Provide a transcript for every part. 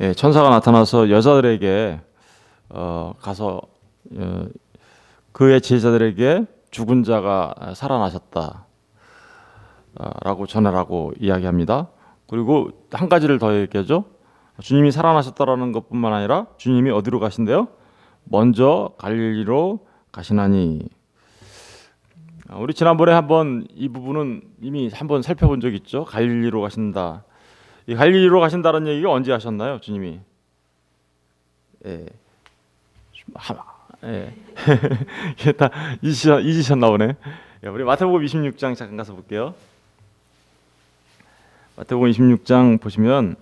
예, 천사가 나타나서 여자들에게 가서 그의 제자들에게 죽은 자가 살아나셨다 라고 전하라고 이야기합니다. 그리고 한 가지를 더 얘기하죠. 주님이 살아나셨다라는 것뿐만 아니라 주님이 어디로 가신대요? 먼저 갈릴리로 가시나니. 우리 지난번에 한번 이 부분은 이미 한번 살펴본 적 있죠. 갈릴리로 가신다. 이 갈릴리로 가신다는 얘기가 언제 하셨나요, 주님이? 예. 예. 이게 다 잊으셨나 보네. 예, 우리 마태복음 26장 잠깐 가서 볼게요. 마태복음 26장 보시면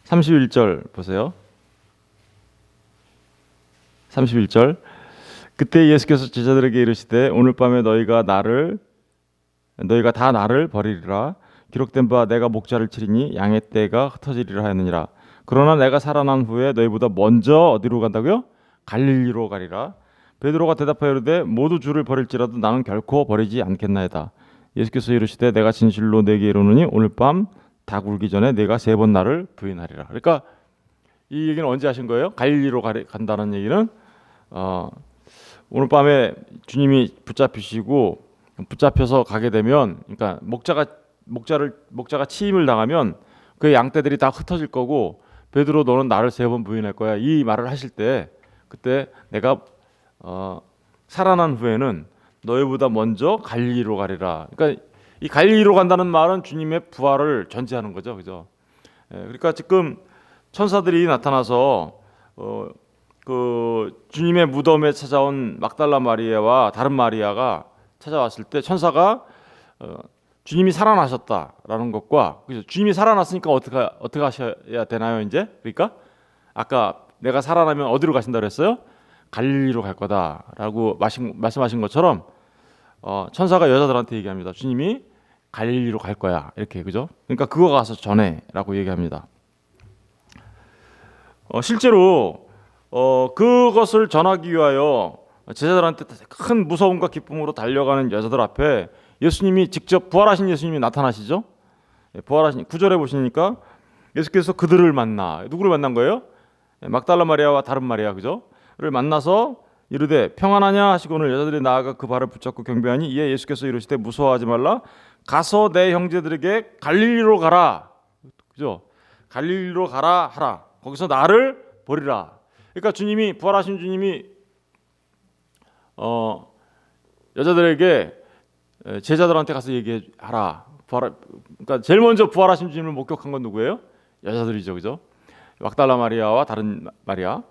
31절 보세요. 31절. 그때 예수께서 제자들에게 이르시되 오늘 밤에 너희가 다 나를 버리리라. 기록된 바 내가 목자를 치리니 양의 떼가 흩어지리라 하였느니라. 그러나 내가 살아난 후에 너희보다 먼저 어디로 간다고요? 갈릴리로 가리라. 베드로가 대답하여 이르되 모두 주를 버릴지라도 나는 결코 버리지 않겠나이다. 예수께서 이르시되 내가 진실로 네게 이르노니 오늘 밤 닭 울기 전에 네가 3번 나를 부인하리라. 그러니까 이 얘기는 언제 하신 거예요? 갈릴리로 간다는 얘기는 오늘 밤에 주님이 붙잡혀서 가게 되면, 그러니까 목자가 치임을 당하면 그 양떼들이 다 흩어질 거고 베드로 너는 나를 3번 부인할 거야. 이 말을 하실 때 그때 내가 살아난 후에는 너희보다 먼저 갈릴리로 가리라. 그러니까 이 갈릴리로 간다는 말은 주님의 부활을 전제하는 거죠, 그죠? 그러니까 지금 천사들이 나타나서 그 주님의 무덤에 찾아온 막달라 마리아와 다른 마리아가 찾아왔을 때 천사가 주님이 살아나셨다라는 것과, 그죠? 주님이 살아났으니까 어떻게 하셔야 되나요, 이제? 그러니까 아까 내가 살아나면 어디로 가신다 그랬어요? 갈릴리로 갈 거다라고 말씀하신 것처럼 천사가 여자들한테 얘기합니다. 주님이 갈릴리로 갈 거야, 이렇게, 그죠? 그러니까 그거 가서 전해라고 얘기합니다. 실제로 그것을 전하기 위하여 제자들한테 큰 무서움과 기쁨으로 달려가는 여자들 앞에 예수님이 직접 부활하신 예수님이 나타나시죠. 부활하신 9절에 보시니까 예수께서 그들을 만나, 누구를 만난 거예요? 막달라 마리아와 다른 마리아, 그죠? 를 만나서 이르되 평안하냐 하시고는 여자들이 나아가 그 발을 붙잡고 경배하니 이에 예수께서 이르시되 무서워하지 말라. 가서 내 형제들에게 갈릴리로 가라, 그죠? 갈릴리로 가라 하라. 거기서 나를 버리라. 그러니까 주님이, 부활하신 주님이 여자들에게, 제자들한테 가서 얘기하라. 그러니까 제일 먼저 부활하신 주님을 목격한 건 누구예요? 여자들이죠, 그죠? 막달라 마리아와 다른 마리아.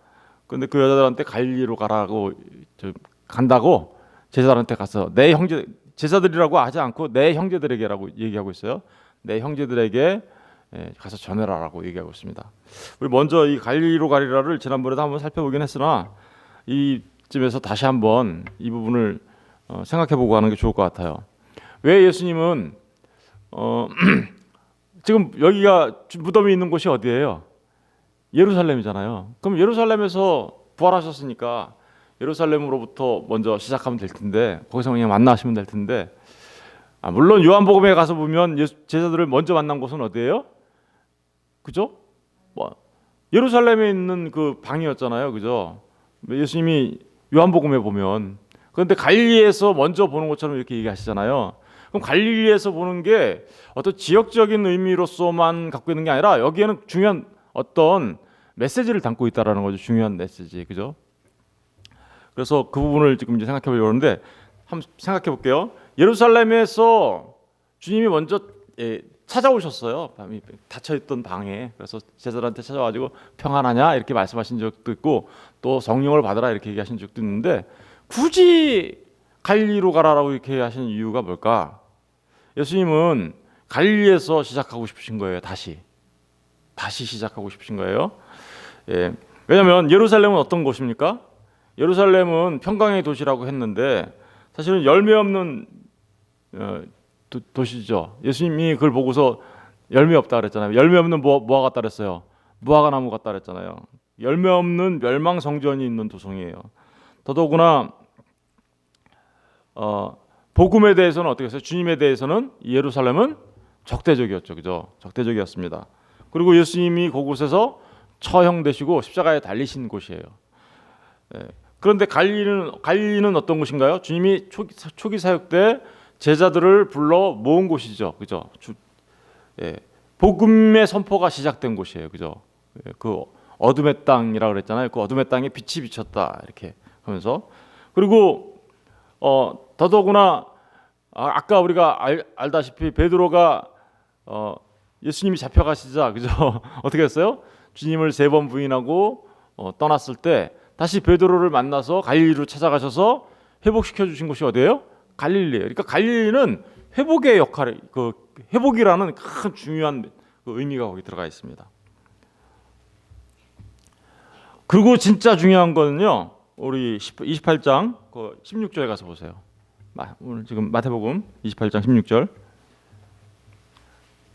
근데 그 여자들한테 갈릴리로 가라고, 간다고 제자들한테 가서 내 형제, 제자들이라고 하지 않고 내 형제들에게라고 얘기하고 있어요. 내 형제들에게 가서 전해라라고 얘기하고 있습니다. 우리 먼저 이 갈릴리로 가리라를 지난번에도 한번 살펴보긴 했으나 이쯤에서 다시 한번 이 부분을 생각해보고 하는 게 좋을 것 같아요. 왜 예수님은 지금 여기가 무덤이 있는 곳이 어디예요? 예루살렘이잖아요. 그럼 예루살렘에서 부활하셨으니까 예루살렘으로부터 먼저 시작하면 될 텐데, 거기서 그냥 만나시면 될 텐데, 물론 요한복음에 가서 보면 제자들을 먼저 만난 곳은 어디예요? 그죠? 예루살렘에 있는 그 방이었잖아요, 그죠? 예수님이 요한복음에 보면. 그런데 갈릴리에서 먼저 보는 것처럼 이렇게 얘기하시잖아요. 그럼 갈릴리에서 보는 게 어떤 지역적인 의미로서만 갖고 있는 게 아니라 여기에는 중요한 어떤 메시지를 담고 있다라는 거죠. 중요한 메시지, 그죠? 그래서 그 부분을 지금 이제 생각해 보려고 하는데, 한번 생각해 볼게요. 예루살렘에서 주님이 먼저 찾아오셨어요. 밤이 닫혀있던 방에. 그래서 제자들한테 찾아와가지고 평안하냐 이렇게 말씀하신 적도 있고, 또 성령을 받으라 이렇게 얘기하신 적도 있는데, 굳이 갈릴리로 가라라고 이렇게 하신 이유가 뭘까? 예수님은 갈릴리에서 시작하고 싶으신 거예요. 다시 시작하고 싶으신 거예요. 왜냐하면 예루살렘은 어떤 곳입니까? 예루살렘은 평강의 도시라고 했는데 사실은 열매 없는 도시죠. 예수님이 그걸 보고서 열매 없다 그랬잖아요. 열매 없는 무화 같다 그랬어요. 무화과 나무 같다 그랬잖아요. 열매 없는 멸망성전이 있는 도성이에요. 더더구나 복음에 대해서는 어떻게 했어요? 주님에 대해서는 예루살렘은 적대적이었죠, 그죠? 적대적이었습니다. 그리고 예수님이 그곳에서 처형되시고 십자가에 달리신 곳이에요. 예. 그런데 갈릴리는 어떤 곳인가요? 주님이 초기 사역 때 제자들을 불러 모은 곳이죠. 그죠? 예. 복음의 선포가 시작된 곳이에요. 그죠? 예. 그 어둠의 땅이라고 그랬잖아요. 그 어둠의 땅에 빛이 비쳤다 이렇게 하면서, 그리고 더더구나 아까 우리가 알다시피 베드로가 예수님이 잡혀가시자, 그죠? 어떻게 했어요? 주님을 3번 부인하고 떠났을 때 다시 베드로를 만나서 갈릴리로 찾아가셔서 회복시켜 주신 곳이 어디예요? 갈릴리예요. 그러니까 갈릴리는 회복의 역할을, 그 회복이라는 큰 중요한 그 의미가 거기 들어가 있습니다. 그리고 진짜 중요한 거는요, 우리 28장 16절에 가서 보세요. 오늘 지금 마태복음 28장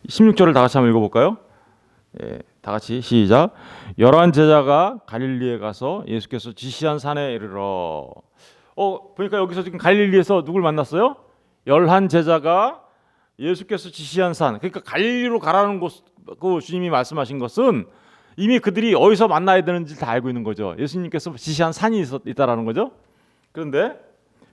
16절을 다 같이 한번 읽어볼까요? 예, 다 같이 시작. 11 제자가 갈릴리에 가서 예수께서 지시한 산에 이르러. 보니까 여기서 지금 갈릴리에서 누굴 만났어요? 11 제자가 예수께서 지시한 산, 그러니까 갈릴리로 가라는 곳, 그 주님이 말씀하신 것은 이미 그들이 어디서 만나야 되는지 다 알고 있는 거죠. 예수님께서 지시한 산이 있다라는 거죠. 그런데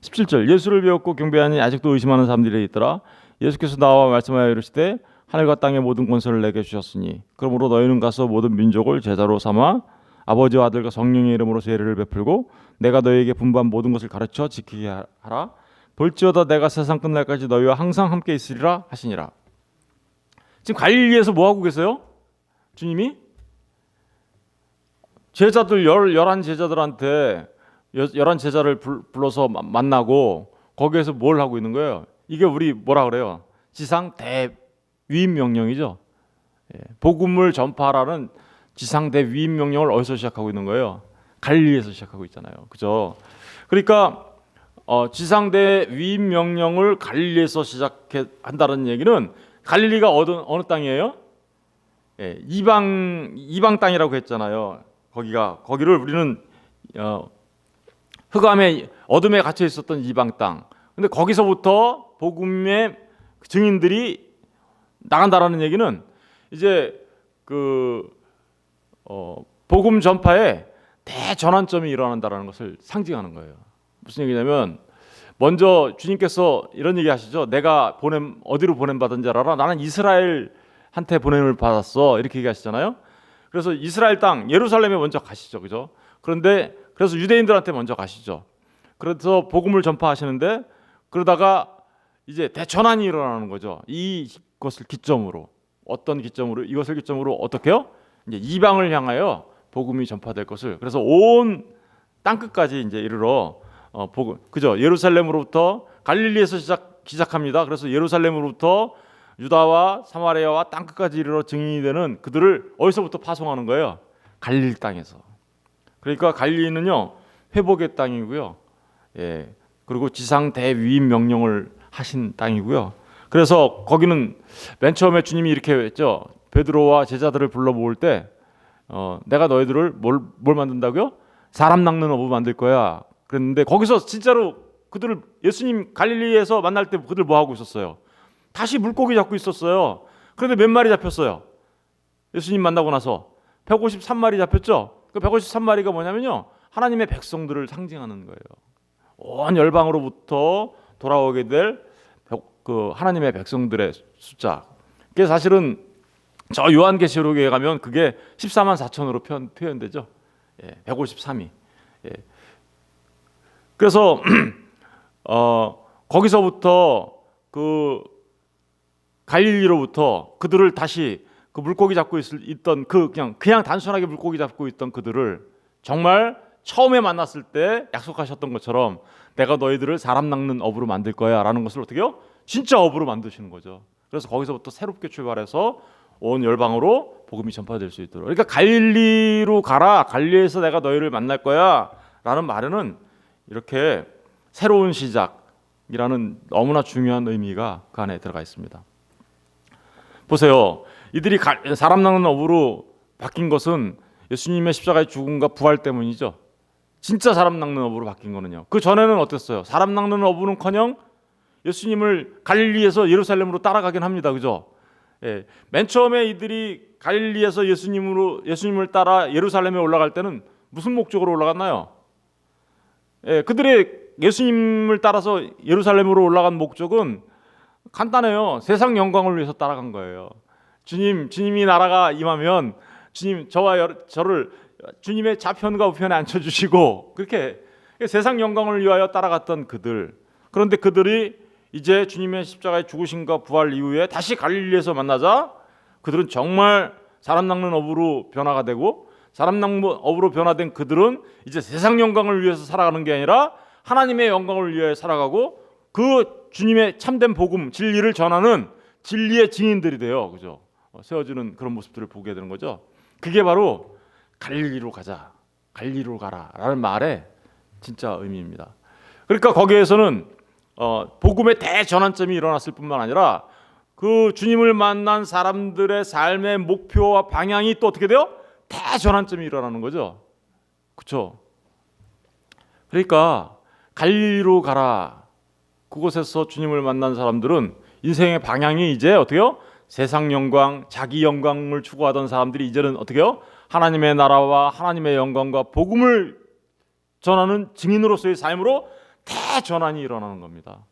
17절, 예수를 배웠고 경배하니 아직도 의심하는 사람들이 있더라. 예수께서 나와 말씀하여 이르시되 하늘과 땅의 모든 권세를 내게 주셨으니 그러므로 너희는 가서 모든 민족을 제자로 삼아 아버지와 아들과 성령의 이름으로 세례를 베풀고 내가 너희에게 분부한 모든 것을 가르쳐 지키게 하라. 볼지어다 내가 세상 끝날까지 너희와 항상 함께 있으리라 하시니라. 지금 갈릴리에서 뭐 하고 계세요? 주님이 제자들 11 제자들한테 11 제자를 불러서 만나고 거기에서 뭘 하고 있는 거예요? 이게 우리 뭐라 그래요? 지상 대위임 명령이죠. 복음을 전파하라는 지상 대위임 명령을 어디서 시작하고 있는 거예요? 갈릴리에서 시작하고 있잖아요. 그죠? 그러니까 지상 대위임 명령을 갈릴리에서 시작한다는 얘기는 갈릴리가 어느 땅이에요? 이방 땅이라고 했잖아요. 거기를 우리는 흑암의 어둠에 갇혀 있었던 이방 땅. 근데 거기서부터 복음의 증인들이 나간다라는 얘기는 이제 복음 전파에 대전환점이 일어난다라는 것을 상징하는 거예요. 무슨 얘기냐면 먼저 주님께서 이런 얘기 하시죠. 내가 어디로 보냄 받은 줄 알아? 나는 이스라엘한테 보냄을 받았어. 이렇게 얘기하시잖아요. 그래서 이스라엘 땅 예루살렘에 먼저 가시죠. 그죠? 그래서 유대인들한테 먼저 가시죠. 그래서 복음을 전파하시는데 그러다가 이제 대전환이 일어나는 거죠. 이것을 기점으로 이것을 기점으로 어떻게 해요? 이제 이방을 향하여 복음이 전파될 것을, 그래서 온 땅 끝까지 이제 이르러 복음, 그죠? 예루살렘으로부터 갈릴리에서 시작합니다. 그래서 예루살렘으로부터 유다와 사마리아와 땅 끝까지 이르러 증인이 되는 그들을 어디서부터 파송하는 거예요? 갈릴리 땅에서. 그러니까 갈릴리는요 회복의 땅이고요. 그리고 지상 대위임 명령을 하신 땅이고요. 그래서 거기는 맨 처음에 주님이 이렇게 했죠. 베드로와 제자들을 불러 모을 때 내가 너희들을 뭘 만든다고요? 사람 낚는 어부 만들 거야. 그랬는데 거기서 진짜로 예수님 갈릴리에서 만날 때 그들 뭐 하고 있었어요? 다시 물고기 잡고 있었어요. 그런데 몇 마리 잡혔어요? 예수님 만나고 나서 153마리 잡혔죠. 그 153마리가 뭐냐면요, 하나님의 백성들을 상징하는 거예요. 온 열방으로부터 돌아오게 될 그 하나님의 백성들의 숫자. 그게 사실은 저 요한계시록에 가면 그게 14만 4천으로 표현되죠. 153이. 그래서 거기서부터 그 갈릴리로부터 그들을 다시 그 물고기 잡고 있던 그냥 단순하게 물고기 잡고 있던 그들을 정말 처음에 만났을 때 약속하셨던 것처럼 내가 너희들을 사람 낚는 어부로 만들 거야라는 것을 어떻게 해요? 진짜 어부로 만드시는 거죠. 그래서 거기서부터 새롭게 출발해서 온 열방으로 복음이 전파될 수 있도록. 그러니까 갈릴리로 가라. 갈릴리에서 내가 너희를 만날 거야라는 말에는 이렇게 새로운 시작이라는 너무나 중요한 의미가 그 안에 들어가 있습니다. 보세요. 이들이 사람 낚는 어부로 바뀐 것은 예수님의 십자가의 죽음과 부활 때문이죠. 진짜 사람 낚는 어부로 바뀐 거는요. 그 전에는 어땠어요? 사람 낚는 어부는커녕 예수님을 갈릴리에서 예루살렘으로 따라가긴 합니다. 그죠? 예, 맨 처음에 이들이 갈릴리에서 예수님을 따라 예루살렘에 올라갈 때는 무슨 목적으로 올라갔나요? 예, 그들의 예수님을 따라서 예루살렘으로 올라간 목적은 간단해요. 세상 영광을 위해서 따라간 거예요. 주님이 나라가 임하면 주님 저를 주님의 좌편과 우편에 앉혀주시고 그렇게 세상 영광을 위하여 따라갔던 그들. 그런데 그들이 이제 주님의 십자가의 죽으심과 부활 이후에 다시 갈릴리에서 만나자 그들은 정말 사람 낚는 어부로 변화가 되고 사람 낚는 어부로 변화된 그들은 이제 세상 영광을 위해서 살아가는 게 아니라 하나님의 영광을 위해 살아가고 그 주님의 참된 복음 진리를 전하는 진리의 증인들이 돼요. 그죠? 세워지는 그런 모습들을 보게 되는 거죠. 그게 바로 갈릴리로 가자, 갈릴리로 가라라는 말의 진짜 의미입니다. 그러니까 거기에서는 복음의 대전환점이 일어났을 뿐만 아니라 그 주님을 만난 사람들의 삶의 목표와 방향이 또 어떻게 돼요? 대전환점이 일어나는 거죠. 그렇죠? 그러니까 갈릴리로 가라. 그곳에서 주님을 만난 사람들은 인생의 방향이 이제 어떻게요? 세상 영광, 자기 영광을 추구하던 사람들이 이제는 어떻게요? 하나님의 나라와 하나님의 영광과 복음을 전하는 증인으로서의 삶으로 대전환이 일어나는 겁니다.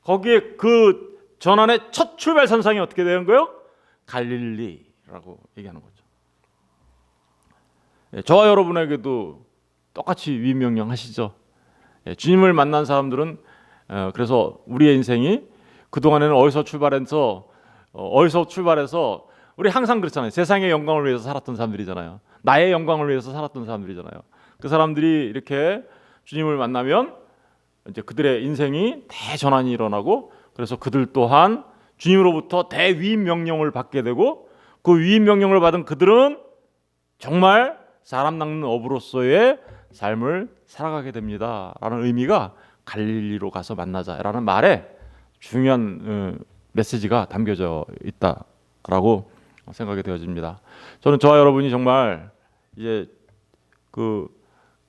거기에 그 전환의 첫 출발선상이 어떻게 되는 거예요? 갈릴리라고 얘기하는 거죠. 저와 여러분에게도 똑같이 위임명령 하시죠. 주님을 만난 사람들은 그래서 우리의 인생이 그동안에는 어디서 출발해서 우리 항상 그렇잖아요. 세상의 영광을 위해서 살았던 사람들이잖아요. 나의 영광을 위해서 살았던 사람들이잖아요. 그 사람들이 이렇게 주님을 만나면 이제 그들의 인생이 대전환이 일어나고 그래서 그들 또한 주님으로부터 대위임 명령을 받게 되고 그 위임 명령을 받은 그들은 정말 사람 낚는 어부로서의 삶을 살아가게 됩니다라는 의미가 갈릴리로 가서 만나자라는 말에 중요한 메시지가 담겨져 있다라고 생각이 되어집니다. 저는 저와 여러분이 정말 이제 그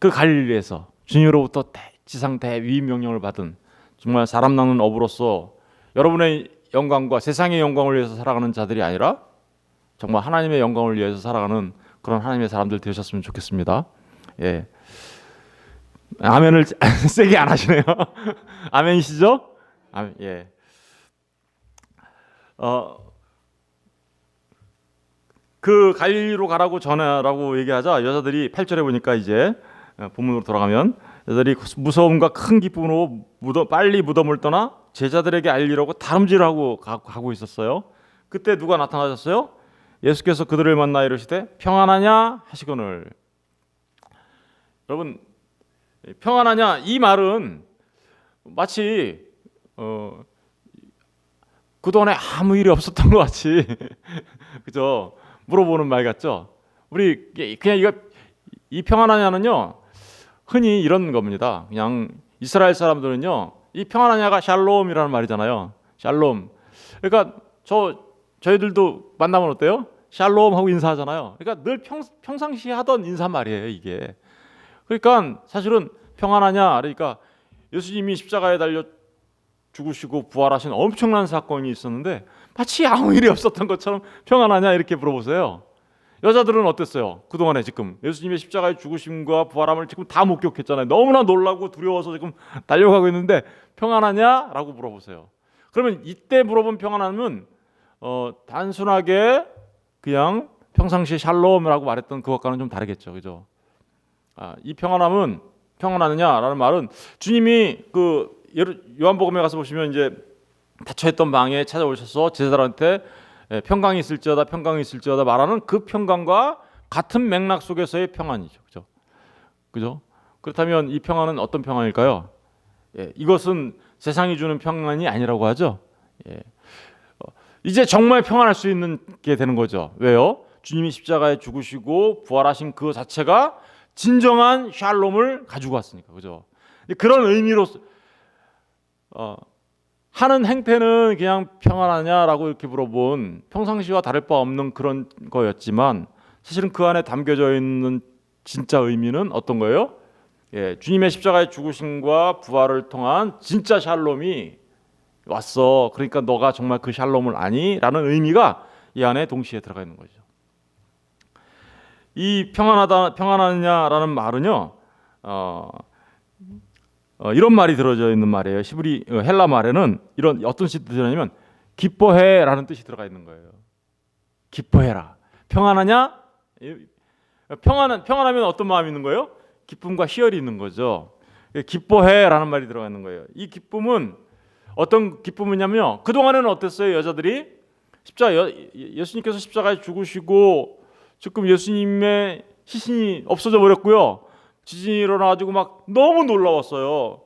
갈릴리에서 주님으로부터 지상 대위임 명령을 받은 정말 사람 낚는 어부로서 여러분의 영광과 세상의 영광을 위해서 살아가는 자들이 아니라 정말 하나님의 영광을 위해서 살아가는 그런 하나님의 사람들 되셨으면 좋겠습니다. 예. 아멘을 세게 안 하시네요. 아멘이시죠? 아멘. 예. 그 갈릴리로 가라고 전하라고 얘기하자 여자들이 8절에 보니까 이제 본문으로 돌아가면 여자들이 무서움과 큰 기쁨으로 빨리 무덤을 떠나 제자들에게 알리려고 다름질하고 가고 있었어요. 그때 누가 나타나셨어요? 예수께서 그들을 만나 이르시되 평안하냐 하시거늘. 여러분 평안하냐 이 말은 마치 그동안에 아무 일이 없었던 것 같이 그죠? 물어보는 말 같죠? 우리 그냥 이 평안하냐는요 흔히 이런 겁니다. 그냥 이스라엘 사람들은요 이 평안하냐가 샬롬이라는 말이잖아요. 샬롬. 그러니까 저희들도 만나면 어때요? 샬롬 하고 인사하잖아요. 그러니까 늘 평상시에 하던 인사말이에요 이게. 그러니까 사실은 평안하냐 그러니까 예수님이 십자가에 달려 죽으시고 부활하신 엄청난 사건이 있었는데 마치 아무 일이 없었던 것처럼 평안하냐 이렇게 물어보세요. 여자들은 어땠어요? 그동안에 지금 예수님의 십자가의 죽으심과 부활함을 지금 다 목격했잖아요. 너무나 놀라고 두려워서 지금 달려가고 있는데 평안하냐라고 물어보세요. 그러면 이때 물어본 평안함은 단순하게 그냥 평상시 샬롬이라고 말했던 그것과는 좀 다르겠죠, 그죠? 이 평안함은 평안하느냐라는 말은 주님이 그 요한복음에 가서 보시면 이제 닫혀있던 방에 찾아오셔서 제자들한테 평강이 있을지어다 말하는 그 평강과 같은 맥락 속에서의 평안이죠, 그죠? 그렇다면 이 평안은 어떤 평안일까요? 이것은 세상이 주는 평안이 아니라고 하죠. 이제 정말 평안할 수 있는 게 되는 거죠. 왜요? 주님이 십자가에 죽으시고 부활하신 그 자체가 진정한 샬롬을 가지고 왔으니까, 그죠? 그런 의미로 하는 행태는 그냥 평안하냐라고 이렇게 물어본 평상시와 다를 바 없는 그런 거였지만 사실은 그 안에 담겨져 있는 진짜 의미는 어떤 거예요? 주님의 십자가의 죽으심과 부활을 통한 진짜 샬롬이 왔어. 그러니까 너가 정말 그 샬롬을 아니? 라는 의미가 이 안에 동시에 들어가 있는 거죠. 이 평안하냐라는 말은요, 이런 말이 들어져 있는 말이에요. 히브리 헬라 말에는 이런 어떤 뜻이 들어냐면 기뻐해라는 뜻이 들어가 있는 거예요. 기뻐해라. 평안하냐? 평안하면 어떤 마음이 있는 거예요? 기쁨과 희열이 있는 거죠. 기뻐해라는 말이 들어가 있는 거예요. 이 기쁨은 어떤 기쁨이냐면요. 그 동안에는 어땠어요, 여자들이? 예수님께서 십자가에 죽으시고 지금 예수님의 시신이 없어져 버렸고요. 지진이 일어나가지고 막 너무 놀라웠어요.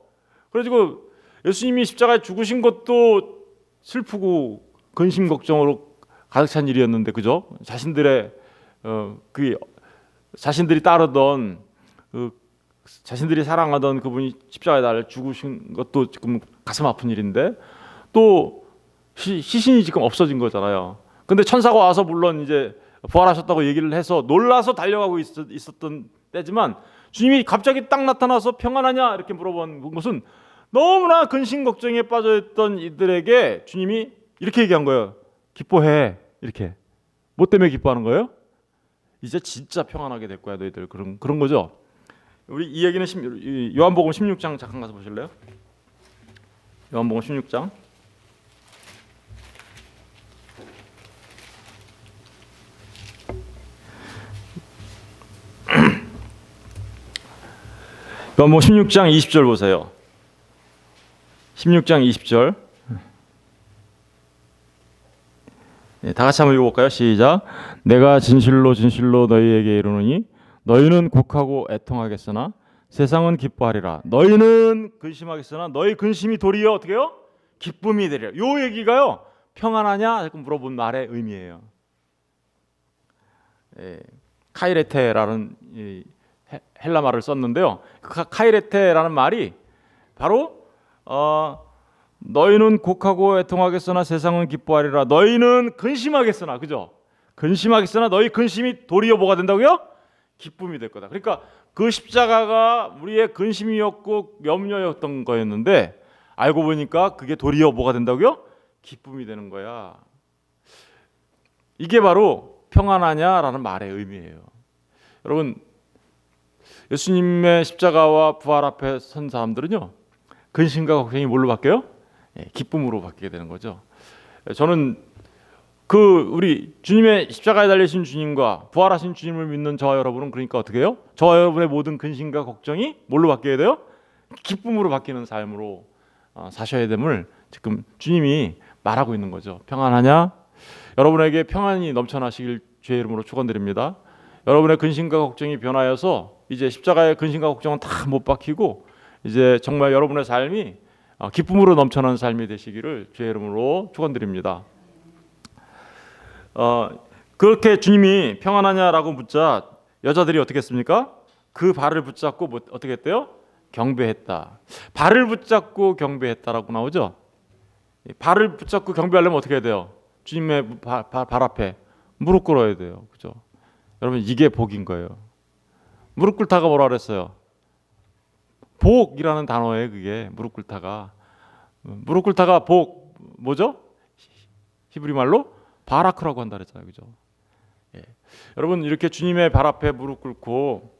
그래가지고 예수님이 십자가에 죽으신 것도 슬프고 근심 걱정으로 가득 찬 일이었는데, 그죠? 자신들이 따르던 자신들이 사랑하던 그분이 십자가에 달려 죽으신 것도 지금 가슴 아픈 일인데, 또 시신이 지금 없어진 거잖아요. 근데 천사가 와서 물론 이제 부활하셨다고 얘기를 해서 놀라서 달려가고 있었던 때지만, 주님이 갑자기 딱 나타나서 평안하냐 이렇게 물어본 것은 너무나 근심 걱정에 빠져있던 이들에게 주님이 이렇게 얘기한 거예요. 기뻐해. 이렇게. 뭐 때문에 기뻐하는 거예요? 이제 진짜 평안하게 될 거야 너희들. 그런 거죠. 우리 이 얘기는 요한복음 16장 잠깐 가서 보실래요? 요한복음 16장. 요한복음 16장 20절 보세요. 16장 20절. 다 같이 한번 읽어볼까요? 시작. 내가 진실로 진실로 너희에게 이르노니 너희는 곡하고 애통하겠으나 세상은 기뻐하리라. 너희는 근심하겠으나 너희 근심이 도리어 어떻게 해요? 기쁨이 되리라. 요 얘기가요, 평안하냐 물어본 말의 의미예요. 카이레테라는 헬라 말을 썼는데요. 카이레테라는 말이 바로 너희는 곡하고 애통하겠으나 세상은 기뻐하리라. 너희는 근심하겠으나, 그죠? 근심하겠으나 너희 근심이 도리어 뭐가 된다고요? 기쁨이 될 거다. 그러니까 그 십자가가 우리의 근심이었고 염려였던 거였는데, 알고 보니까 그게 도리어 뭐가 된다고요? 기쁨이 되는 거야. 이게 바로 평안하냐라는 말의 의미예요. 여러분, 예수님의 십자가와 부활 앞에 선 사람들은요, 근심과 걱정이 뭘로 바뀌어요? 기쁨으로 바뀌게 되는 거죠. 저는 우리 주님의 십자가에 달리신 주님과 부활하신 주님을 믿는 저와 여러분은, 그러니까 어떻게 해요? 저와 여러분의 모든 근심과 걱정이 뭘로 바뀌게 돼요? 기쁨으로 바뀌는 삶으로 사셔야 됨을 지금 주님이 말하고 있는 거죠. 평안하냐? 여러분에게 평안이 넘쳐나시길 주의 이름으로 축원드립니다. 여러분의 근심과 걱정이 변하여서 이제 십자가의 근심과 걱정은 다 못 박히고 이제 정말 여러분의 삶이 기쁨으로 넘쳐나는 삶이 되시기를 주의 이름으로 축원드립니다. 그렇게 주님이 평안하냐라고 묻자 여자들이 어떻게 했습니까? 그 발을 붙잡고 어떻게 했대요? 경배했다. 발을 붙잡고 경배했다라고 나오죠. 발을 붙잡고 경배하려면 어떻게 해야 돼요? 주님의 발 앞에 무릎 꿇어야 돼요. 그죠? 여러분, 이게 복인 거예요. 무릎 꿇다가 뭐라 그랬어요? 복이라는 단어에 그게 무릎 꿇다가 복 뭐죠? 히브리 말로 바라크라고 한다 그랬잖아요. 그죠? 여러분, 이렇게 주님의 발 앞에 무릎 꿇고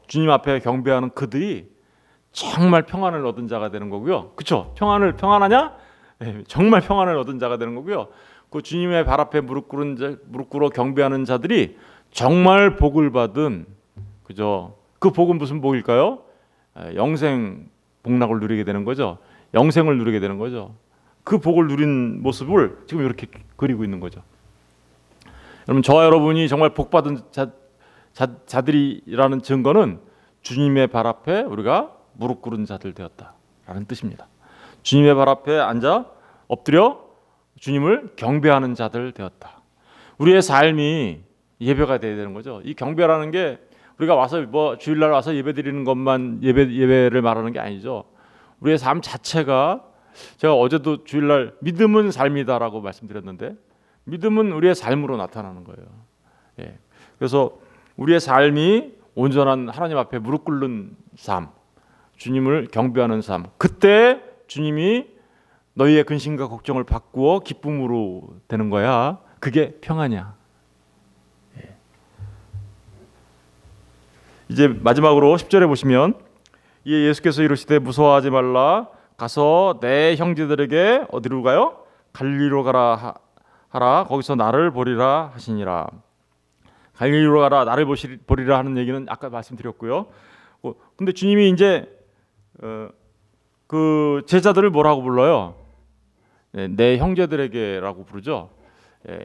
주님 앞에 경배하는 그들이 정말 평안을 얻은 자가 되는 거고요. 그렇죠? 평안하냐? 정말 평안을 얻은 자가 되는 거고요. 그 주님의 발 앞에 무릎 꿇어 경배하는 자들이 정말 복을 받은, 그죠? 그 복은 무슨 복일까요? 영생 복락을 누리게 되는 거죠. 영생을 누리게 되는 거죠. 그 복을 누린 모습을 지금 이렇게 그리고 있는 거죠. 여러분, 저와 여러분이 정말 복 받은 자들이라는 증거는 주님의 발 앞에 우리가 무릎 꿇은 자들 되었다라는 뜻입니다. 주님의 발 앞에 앉아 엎드려 주님을 경배하는 자들 되었다. 우리의 삶이 예배가 되어야 되는 거죠. 이 경배라는 게 우리가 와서 주일날 와서 예배드리는 것만 예배를 말하는 게 아니죠. 우리의 삶 자체가, 제가 어제도 주일날 믿음은 삶이다라고 말씀드렸는데, 믿음은 우리의 삶으로 나타나는 거예요. 그래서 우리의 삶이 온전한 하나님 앞에 무릎 꿇는 삶, 주님을 경배하는 삶, 그때 주님이 너희의 근심과 걱정을 바꾸어 기쁨으로 되는 거야. 그게 평안이야. 이제 마지막으로 10절에 보시면 이에 예수께서 이르시되 무서워하지 말라 가서 내 형제들에게 어디로 가요? 갈릴리로 가라 하라 거기서 나를 보리라 하시니라. 갈릴리로 가라 나를 보리라 하는 얘기는 아까 말씀드렸고요. 근데 주님이 이제 그 제자들을 뭐라고 불러요? 내 형제들에게라고 부르죠.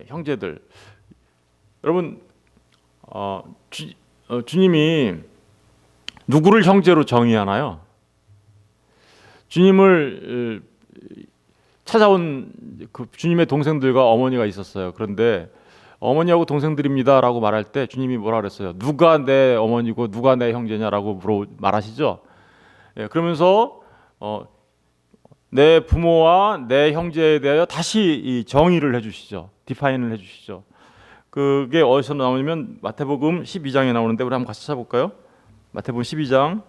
형제들. 여러분 주님이 누구를 형제로 정의하나요? 주님을 찾아온 그 주님의 동생들과 어머니가 있었어요. 그런데 어머니하고 동생들입니다라고 말할 때 주님이 뭐라 그랬어요? 누가 내 어머니고 누가 내 형제냐라고 말하시죠. 그러면서 내 부모와 내 형제에 대하여 다시 이 정의를 해주시죠. 디파인을 해주시죠. 그게 어디서 나오냐면 마태복음 12장에 나오는데 우리 한번 같이 찾아볼까요? 마태복음 12장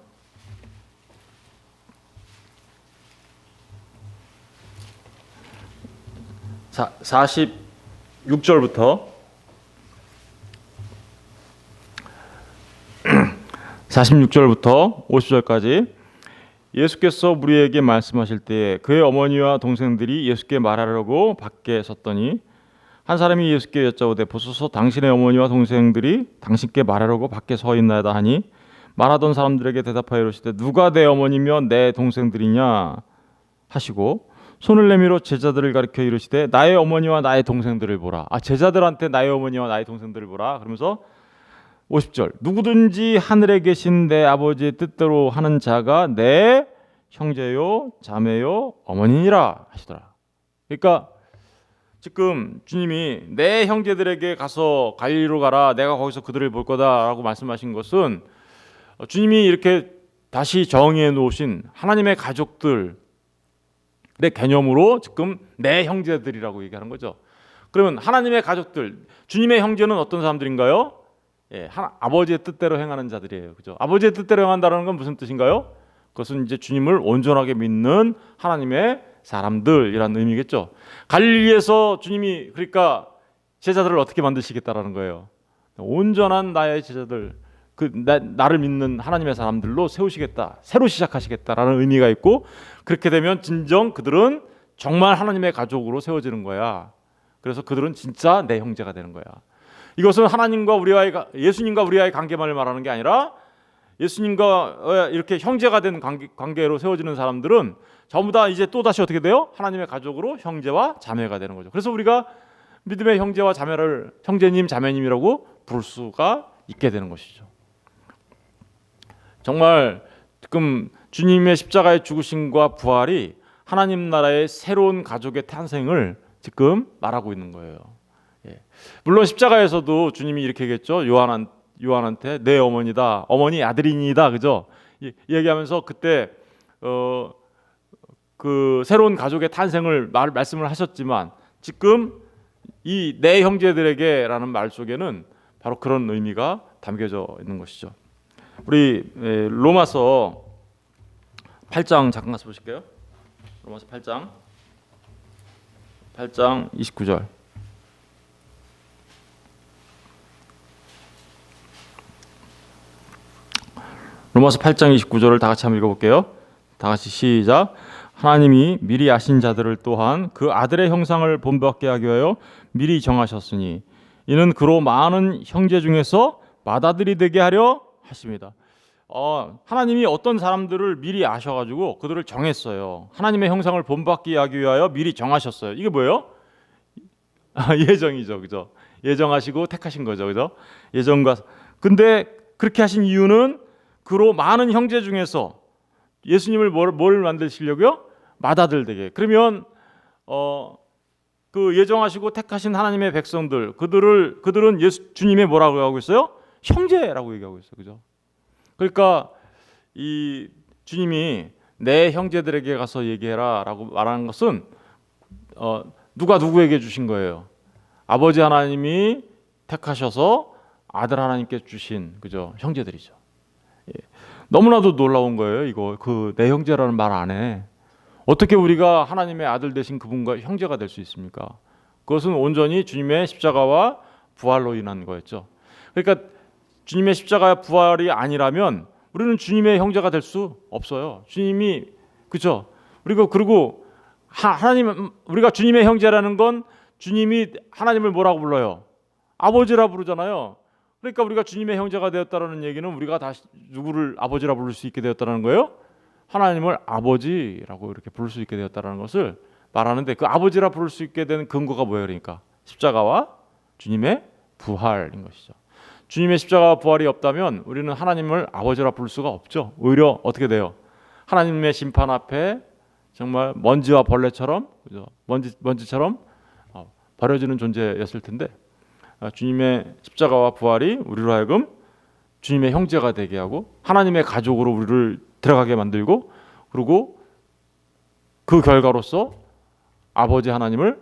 46절부터 46절부터 50절까지 예수께서 무리에게 말씀하실 때에 그의 어머니와 동생들이 예수께 말하려고 밖에 섰더니 한 사람이 예수께 여짜오되 보소서 당신의 어머니와 동생들이 당신께 말하려고 밖에 서 있나이다 하니 말하던 사람들에게 대답하여 이르시되 누가 내 어머니며 내 동생들이냐 하시고 손을 내밀어 제자들을 가리켜 이르시되 나의 어머니와 나의 동생들을 보라. 제자들한테 나의 어머니와 나의 동생들을 보라. 그러면서 50절 누구든지 하늘에 계신 내 아버지의 뜻대로 하는 자가 내 형제요 자매요 어머니니라 하시더라. 그러니까 지금 주님이 내 형제들에게 가서 갈릴리로 가라 내가 거기서 그들을 볼 거다라고 말씀하신 것은 주님이 이렇게 다시 정의해 놓으신 하나님의 가족들의 개념으로 지금 내 형제들이라고 얘기하는 거죠. 그러면 하나님의 가족들, 주님의 형제는 어떤 사람들인가요? 아버지의 뜻대로 행하는 자들이에요. 그죠? 아버지의 뜻대로 행한다는 건 무슨 뜻인가요? 그것은 이제 주님을 온전하게 믿는 하나님의 사람들이라는 의미겠죠. 갈릴리에서 주님이 그러니까 제자들을 어떻게 만드시겠다라는 거예요. 온전한 나의 제자들, 나를 믿는 하나님의 사람들로 세우시겠다, 새로 시작하시겠다라는 의미가 있고 그렇게 되면 진정 그들은 정말 하나님의 가족으로 세워지는 거야. 그래서 그들은 진짜 내 형제가 되는 거야. 이것은 하나님과 우리와의 예수님과 우리와의 관계만을 말하는 게 아니라 예수님과 이렇게 형제가 된 관계로 세워지는 사람들은 전부 다 이제 또 다시 어떻게 돼요? 하나님의 가족으로 형제와 자매가 되는 거죠. 그래서 우리가 믿음의 형제와 자매를 형제님, 자매님이라고 부를 수가 있게 되는 것이죠. 정말 지금 주님의 십자가의 죽으심과 부활이 하나님 나라의 새로운 가족의 탄생을 지금 말하고 있는 거예요. 물론 십자가에서도 주님이 이렇게 얘기했죠. 요한한테 내 어머니다, 어머니 아들이니다, 그죠? 얘기하면서 그때 그 새로운 가족의 탄생을 말씀을 하셨지만 지금 이 내 형제들에게라는 말 속에는 바로 그런 의미가 담겨져 있는 것이죠. 우리 로마서 8장 잠깐 가서 보실게요. 로마서 8장 29절. 로마서 8장 29절을 다 같이 한번 읽어볼게요. 다 같이 시작. 하나님이 미리 아신 자들을 또한 그 아들의 형상을 본받게 하기 위하여 미리 정하셨으니 이는 그로 많은 형제 중에서 맏아들이 되게 하려 하십니다. 하나님이 어떤 사람들을 미리 아셔가지고 그들을 정했어요. 하나님의 형상을 본받게 하기 위하여 미리 정하셨어요. 이게 뭐예요? 예정이죠, 그죠? 예정하시고 택하신 거죠, 그죠? 예정과 근데 그렇게 하신 이유는 그로 많은 형제 중에서 예수님을 뭘 만드시려고요? 맏아들 되게. 그러면 그 예정하시고 택하신 하나님의 백성들, 그들은 주님의 뭐라고 하고 있어요? 형제라고 얘기하고 있어요, 그죠? 그러니까 이 주님이 내 형제들에게 가서 얘기해라라고 말하는 것은 누가 누구에게 주신 거예요? 아버지 하나님이 택하셔서 아들 하나님께 주신 그죠? 형제들이죠. 너무나도 놀라운 거예요. 이거 그 내 형제라는 말 안에 어떻게 우리가 하나님의 아들 되신 그분과 형제가 될 수 있습니까? 그것은 온전히 주님의 십자가와 부활로 인한 거였죠. 그러니까 주님의 십자가와 부활이 아니라면 우리는 주님의 형제가 될 수 없어요. 주님이 그죠? 그리고 하나님 우리가 주님의 형제라는 건 주님이 하나님을 뭐라고 불러요? 아버지라 부르잖아요. 그러니까 우리가 주님의 형제가 되었다라는 얘기는 우리가 다시 누구를 아버지라 부를 수 있게 되었다는 거예요? 하나님을 아버지라고 이렇게 부를 수 있게 되었다는 것을 말하는데 그 아버지라 부를 수 있게 된 근거가 뭐예요? 그러니까 십자가와 주님의 부활인 것이죠. 주님의 십자가와 부활이 없다면 우리는 하나님을 아버지라 부를 수가 없죠. 오히려 어떻게 돼요? 하나님의 심판 앞에 정말 먼지와 벌레처럼 그죠? 먼지처럼 버려지는 존재였을 텐데 주님의 십자가와 부활이 우리로 하여금 주님의 형제가 되게 하고 하나님의 가족으로 우리를 들어가게 만들고 그리고 그 결과로서 아버지 하나님을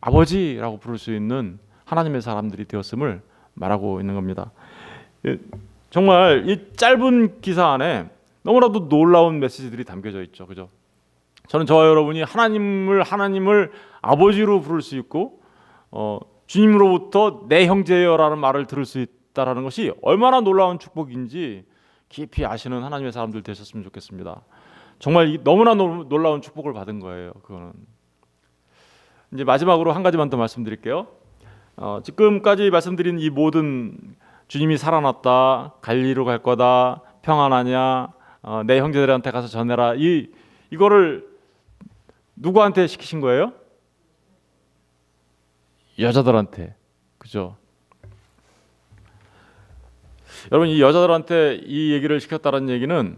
아버지라고 부를 수 있는 하나님의 사람들이 되었음을 말하고 있는 겁니다. 정말 이 짧은 기사 안에 너무나도 놀라운 메시지들이 담겨져 있죠. 그죠? 저는 저와 여러분이 하나님을 아버지로 부를 수 있고 주님으로부터 내 형제여라는 말을 들을 수 있다라는 것이 얼마나 놀라운 축복인지 깊이 아시는 하나님의 사람들 되셨으면 좋겠습니다. 정말 너무나 놀라운 축복을 받은 거예요. 그거는 이제 마지막으로 한 가지만 더 말씀드릴게요. 지금까지 말씀드린 이 모든 주님이 살아났다, 갈리로 갈 거다, 평안하냐, 내 형제들한테 가서 전해라 이거를 누구한테 시키신 거예요? 여자들한테. 그죠? 여러분 이 여자들한테 이 얘기를 시켰다는 얘기는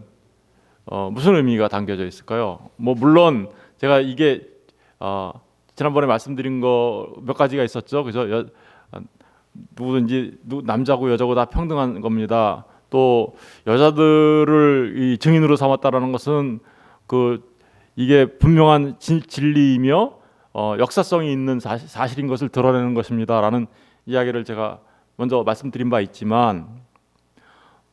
무슨 의미가 담겨져 있을까요? 뭐 물론 제가 이게 지난번에 말씀드린 거 몇 가지가 있었죠. 그죠? 누구든지 남자고 여자고 다 평등한 겁니다. 또 여자들을 이 증인으로 삼았다라는 것은 이게 분명한 진리이며 역사성이 있는 사실인 것을 드러내는 것입니다라는 이야기를 제가 먼저 말씀드린 바 있지만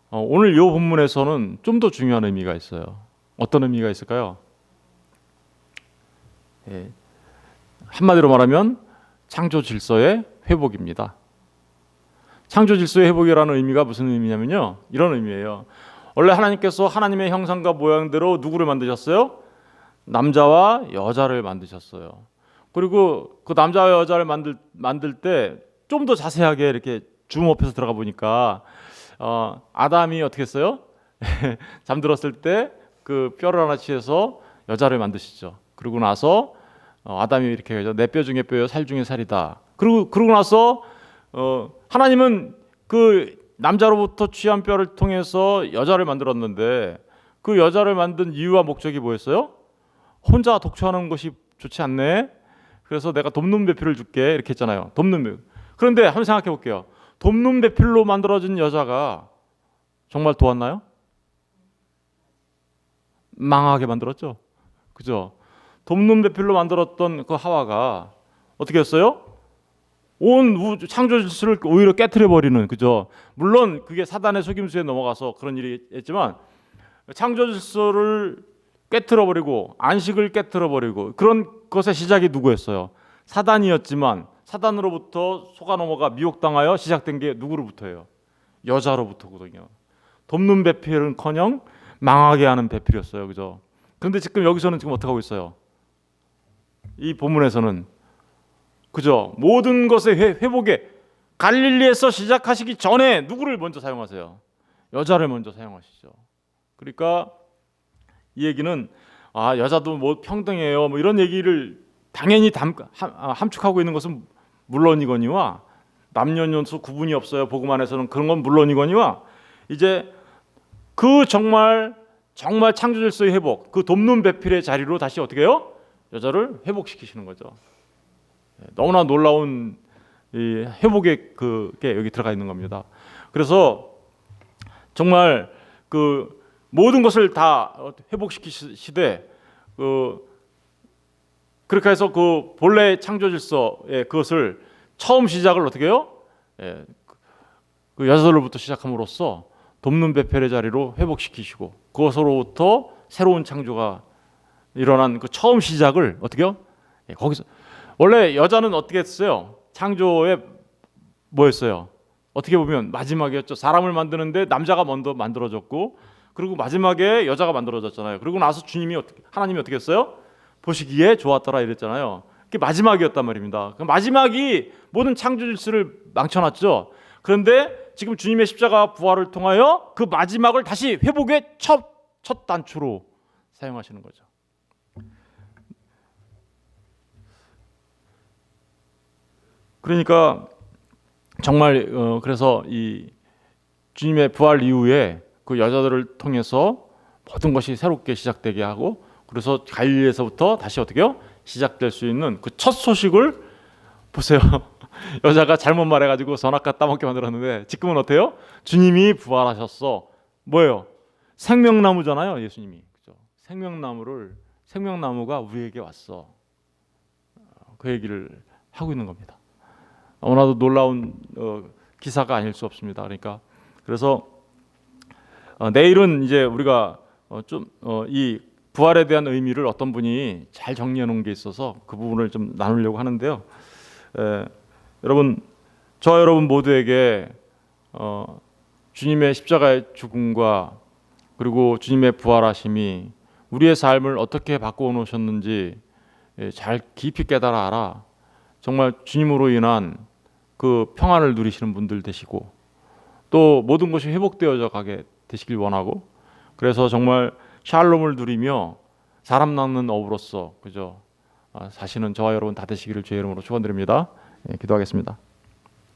오늘 이 본문에서는 좀 더 중요한 의미가 있어요. 어떤 의미가 있을까요? 한마디로 말하면 창조 질서의 회복입니다. 창조 질서의 회복이라는 의미가 무슨 의미냐면요. 이런 의미예요. 원래 하나님께서 하나님의 형상과 모양대로 누구를 만드셨어요? 남자와 여자를 만드셨어요. 그리고 그 남자와 여자를 만들 때 좀 더 자세하게 이렇게 줌업해서 들어가 보니까 아담이 어떻게 했어요? 잠들었을 때 그 뼈를 하나 취해서 여자를 만드시죠. 그러고 나서 아담이 이렇게 해서 내 뼈 중에 뼈요 살 중에 살이다. 그러고 나서 하나님은 그 남자로부터 취한 뼈를 통해서 여자를 만들었는데 그 여자를 만든 이유와 목적이 뭐였어요? 혼자 독처하는 것이 좋지 않네. 그래서 내가 돕는 배필을 줄게 이렇게 했잖아요. 돕는 배필. 그런데 한번 생각해 볼게요. 돕는 배필로 만들어진 여자가 정말 도왔나요? 망하게 만들었죠. 그죠? 돕는 배필로 만들었던 그 하와가 어떻게 했어요? 온 창조 질서를 오히려 깨트려 버리는 그죠? 물론 그게 사단의 속임수에 넘어가서 그런 일이 했지만 창조 질서를 깨트려 버리고 안식을 깨트려 버리고 그런 것의 시작이 누구였어요? 사단이었지만 사단으로부터 속아 넘어가 미혹당하여 시작된 게 누구로부터예요? 여자로부터거든요. 돕는 배필은커녕 망하게 하는 배필이었어요. 그죠? 그런데 지금 여기서는 지금 어떻게 하고 있어요? 이 본문에서는 그죠? 모든 것의 회복에 갈릴리에서 시작하시기 전에 누구를 먼저 사용하세요? 여자를 먼저 사용하시죠. 그러니까 이 얘기는 여자도 뭐 평등해요. 뭐 이런 얘기를 당연히 함축하고 있는 것은 물론이거니와 남녀노소 구분이 없어요. 복음 안에서는 그런 건 물론이거니와 이제 그 정말 창조 질서의 회복, 그 돕는 배필의 자리로 다시 어떻게 해요? 여자를 회복시키시는 거죠. 너무나 놀라운 이 회복의 그게 여기 들어가 있는 겁니다. 그래서 정말 그 모든 것을 다 회복시키시되 그렇게 해서 그 본래 창조 질서의 그것을 처음 시작을 어떻게 해요? 그 여자들로부터 시작함으로써 돕는 배필의 자리로 회복시키시고 그것으로부터 새로운 창조가 일어난 그 처음 시작을 어떻게 해요? 거기서 원래 여자는 어떻게 했어요? 창조의 뭐였어요? 어떻게 보면 마지막이었죠. 사람을 만드는데 남자가 먼저 만들어졌고, 그리고 마지막에 여자가 만들어졌잖아요. 그리고 나서 하나님이 어떻게 했어요? 보시기에 좋았더라 이랬잖아요. 그게 마지막이었단 말입니다. 그 마지막이 모든 창조 질서를 망쳐놨죠. 그런데 지금 주님의 십자가 부활을 통하여 그 마지막을 다시 회복의 첫 단추로 사용하시는 거죠. 그러니까 정말 그래서 이 주님의 부활 이후에 그 여자들을 통해서 모든 것이 새롭게 시작되게 하고, 그래서 갈릴리에서부터 다시 어떻게요? 시작될 수 있는 그 첫 소식을 보세요. 여자가 잘못 말해가지고 선악과 따먹게 만들었는데 지금은 어때요? 주님이 부활하셨어. 뭐예요? 생명나무잖아요, 예수님이. 그죠? 생명나무가 우리에게 왔어. 그 얘기를 하고 있는 겁니다. 너무나도 놀라운 기사가 아닐 수 없습니다. 그러니까 그래서 내일은 이제 우리가 이 부활에 대한 의미를 어떤 분이 잘 정리해 놓은 게 있어서 그 부분을 좀 나누려고 하는데요. 여러분, 저 여러분 모두에게 주님의 십자가의 죽음과 그리고 주님의 부활하심이 우리의 삶을 어떻게 바꾸어 놓으셨는지 잘 깊이 깨달아 알아. 정말 주님으로 인한 그 평안을 누리시는 분들 되시고, 또 모든 것이 회복되어져 가게 되시길 원하고, 그래서 정말 샬롬을 누리며 사람 낳는 어부로서 그죠? 사시는 저와 여러분 다 되시기를 주의 이름으로 축원드립니다. 기도하겠습니다.